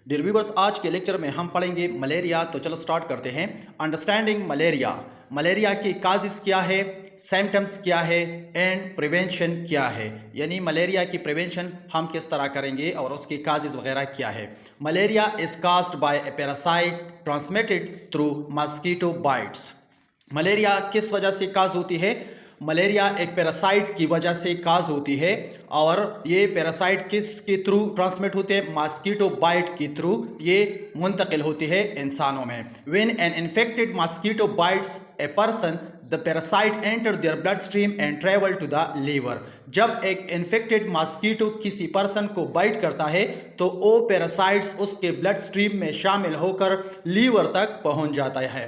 Dear viewers, आज के lecture में हम पढ़ेंगे मलेरिया। तो चलो स्टार्ट करते हैं। Understanding malaria. मलेरिया की काजिस क्या है, सिम्टम्स क्या है एंड प्रिवेंशन क्या है, यानी मलेरिया की प्रिवेंशन हम किस तरह करेंगे और उसकी काजिस वगैरह क्या है। Malaria is caused by A parasite transmitted through mosquito bytes. Malaria किस वजह से काज होती है? मलेरिया एक पैरासाइट की वजह से काज होती है और ये पैरासाइट किस के थ्रू ट्रांसमिट होते हैं? मस्कीटो बाइट के थ्रू ये मुंतकिल होती है इंसानों में। When an infected mosquito bites a person the parasite enter their blood stream and travel to the liver. जब एक इन्फेक्टेड मस्कीटो किसी पर्सन को बाइट करता है तो वो पैरासाइट्स उसके ब्लड स्ट्रीम में शामिल होकर लीवर तक पहुंच जाता है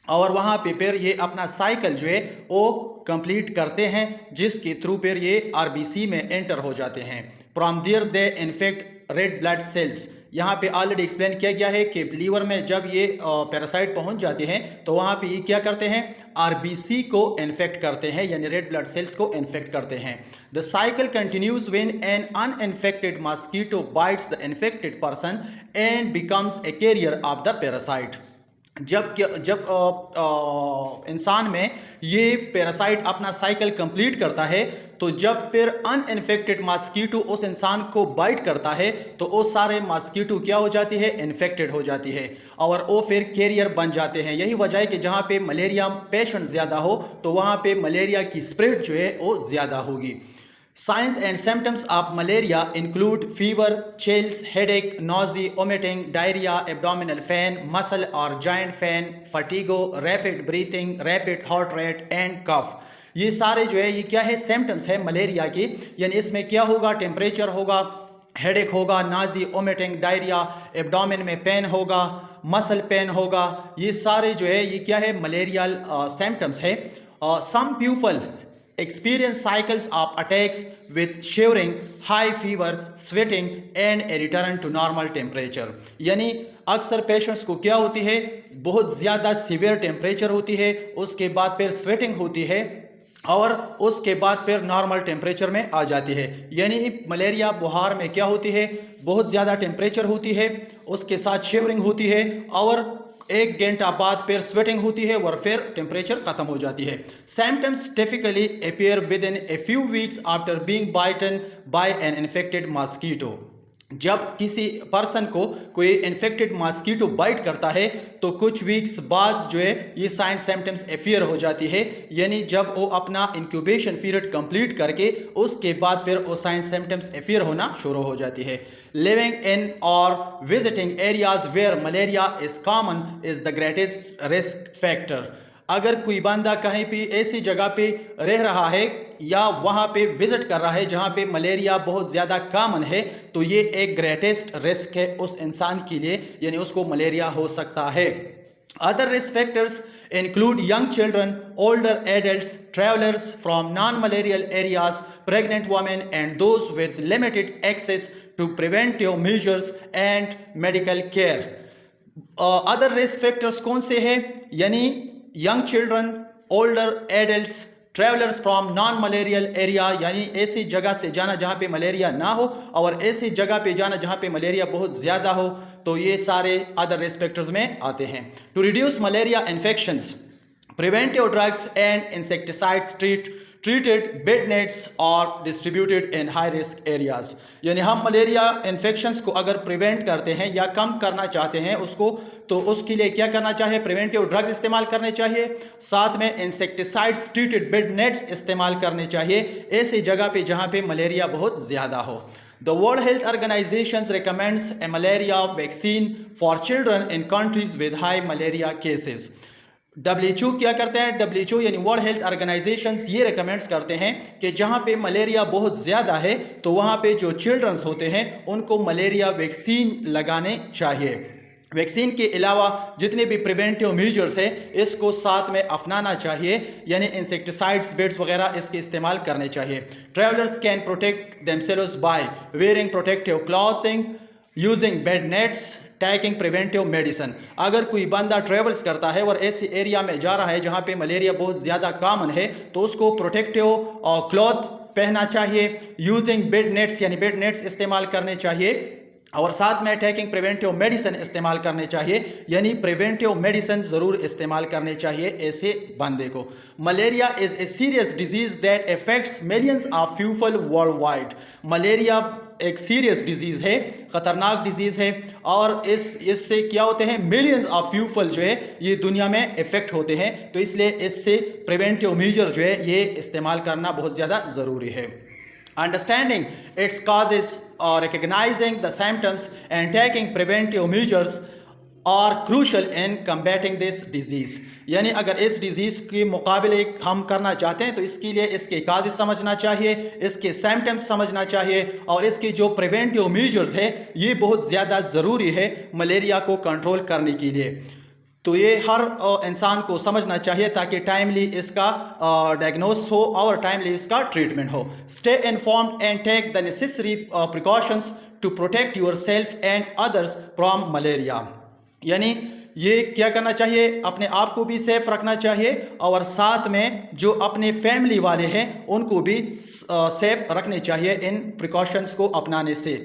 और वहाँ पे फिर ये अपना साइकिल जो है वो कंप्लीट करते हैं, जिसके थ्रू फिर ये आरबीसी में एंटर हो जाते हैं। From there they infect red blood cells. यहाँ पे ऑलरेडी एक्सप्लेन किया गया है कि लीवर में जब ये पैरासाइट पहुँच जाते हैं तो वहाँ पे ये क्या करते हैं? आरबीसी को इन्फेक्ट करते हैं, यानी रेड ब्लड सेल्स को इन्फेक्ट करते हैं। The cycle continues when an uninfected mosquito bytes the infected person and becomes a carrier of the parasite. जब इंसान में ये पैरासाइट अपना साइकिल कंप्लीट करता है तो जब फिर अनइन्फेक्टेड मस्कीटो उस इंसान को बाइट करता है तो वो सारे मस्कीटो क्या हो जाती है? इन्फेक्टेड हो जाती है और वो फिर कैरियर बन जाते हैं। यही वजह है कि जहाँ पे मलेरिया पेशेंट ज़्यादा हो तो वहाँ पे मलेरिया की स्प्रेड जो है वो ज़्यादा होगी। Signs and symptoms of malaria include fever, chills, headache, nausea, vomiting, diarrhea, abdominal pain, muscle or joint pain, fatigue, rapid breathing, rapid heart rate and cough। ये सारे जो है ये क्या है? सिम्टम्स है मलेरिया की। यानी इसमें क्या होगा? टेम्परेचर होगा, हेडेक होगा, नाजी, वोमिटिंग, डायरिया, एब्डोमेन में पेन होगा, मसल पेन होगा। ये सारे जो है ये क्या है? मलेरियल सिम्टम्स है। Some people experience cycles of attacks with shivering, high fever, sweating and a return to normal temperature। यानी अक्सर पेशेंट्स को क्या होती है? बहुत ज़्यादा सीवियर टेम्परेचर होती है, उसके बाद फिर स्वेटिंग होती है और उसके बाद फिर नॉर्मल टेम्परेचर में आ जाती है। यानी मलेरिया बुखार में क्या होती है? बहुत ज़्यादा टेम्परेचर होती है, उसके साथ शिवरिंग होती है और एक घंटा बाद फिर स्वेटिंग होती है और फिर टेम्परेचर ख़त्म हो जाती है। Symptoms typically appear within a few weeks after being bitten by an infected mosquito. जब किसी पर्सन को कोई इन्फेक्टेड मस्कीटो बाइट करता है तो कुछ वीक्स बाद जो है ये साइन सिम्टम्स अपीयर हो जाती है, यानी जब वो अपना इंक्यूबेशन पीरियड कंप्लीट करके उसके बाद फिर वो साइन सिम्टम्स अपीयर होना शुरू हो जाती है। लिविंग इन और visiting areas where malaria is common is the greatest risk factor. अगर कोई बंदा कहीं पे ऐसी जगह पे रह रहा है या वहाँ पे विजिट कर रहा है जहाँ पे मलेरिया बहुत ज़्यादा कॉमन है तो ये एक ग्रेटेस्ट रिस्क है उस इंसान के लिए, यानी उसको मलेरिया हो सकता है। Other risk factors include young children, older adults, travelers from non-malarial areas, pregnant women and those with limited access to preventive measures and medical care। Other risk factors कौन से हैं? यानी young children, older adults, travellers from non malarial area, यानी ऐसी जगह से जाना जहाँ पे मलेरिया ना हो और ऐसी जगह पे जाना जहाँ पे मलेरिया बहुत ज़्यादा हो, तो ये सारे अदर रिस्क फैक्टर्स में आते हैं। To reduce malaria infections, preventive drugs and insecticides treated bed nets or distributed in high risk areas। यानी हम मलेरिया इन्फेक्शंस को अगर प्रिवेंट करते हैं या कम करना चाहते हैं उसको, तो उसके लिए क्या करना चाहिए? प्रिवेंटिव ड्रग्स इस्तेमाल करने चाहिए, साथ में इंसेक्टिसाइड्स ट्रीटेड बेड नेट्स इस्तेमाल करने चाहिए ऐसी जगह पे जहाँ पे मलेरिया बहुत ज़्यादा हो। The World Health Organization recommends a malaria vaccine for children in countries with high malaria cases। WHO क्या करते हैं? WHO यानी वर्ल्ड हेल्थ ऑर्गेनाइजेशंस ये रिकमेंड्स करते हैं कि जहाँ पे मलेरिया बहुत ज़्यादा है तो वहाँ पे जो चिल्ड्रंस होते हैं उनको मलेरिया वैक्सीन लगाने चाहिए। वैक्सीन के अलावा जितने भी प्रिवेंटिव मेजर्स है इसको साथ में अपनाना चाहिए, यानी इंसेक्टिसाइड्स, बेड्स वगैरह इसके इस्तेमाल करने चाहिए। Travellers can protect themselves by wearing protective clothing, using bed nets, taking preventive medicine. अगर कोई बंदा ट्रेवल्स करता है और ऐसे एरिया में जा रहा है जहाँ पे मलेरिया बहुत ज़्यादा कॉमन है तो उसको प्रोटेक्टिव क्लॉथ पहनना चाहिए, यूजिंग बेड नेट्स यानी बेड नेट्स इस्तेमाल करने चाहिए और साथ में टेकिंग प्रिवेंटिव मेडिसिन इस्तेमाल करने चाहिए, यानी प्रिवेंटिव मेडिसिन ज़रूर इस्तेमाल करने चाहिए ऐसे बंदे को। Malaria is a serious disease that affects millions of people world wide. Malaria एक सीरियस डिजीज़ है, ख़तरनाक डिजीज़ है, और इससे क्या होते हैं, मिलियंस ऑफ पीपल जो है ये दुनिया में इफ़ेक्ट होते हैं। तो इसलिए इससे प्रिवेंटिव मेजर जो है ये इस्तेमाल करना बहुत ज़्यादा ज़रूरी है। Understanding its causes or recognizing the symptoms and taking preventive measures are crucial in combating this disease। यानी अगर इस डिजीज़ के मुकाबले हम करना चाहते हैं तो इसके लिए इसके काजेस समझना चाहिए, इसके सिम्टम्स समझना चाहिए, और इसके जो प्रिवेंटिव मेजर्स है ये बहुत ज़्यादा ज़रूरी है मलेरिया को कंट्रोल करने के लिए। तो ये हर इंसान को समझना चाहिए ताकि टाइमली इसका डायग्नोस हो और टाइमली इसका ट्रीटमेंट हो। Stay informed and take the necessary precautions to protect yourself and others from malaria. यानी ये क्या करना चाहिए, अपने आप को भी सेफ रखना चाहिए और साथ में जो अपने फैमिली वाले हैं उनको भी सेफ रखने चाहिए इन प्रिकॉशंस को अपनाने से।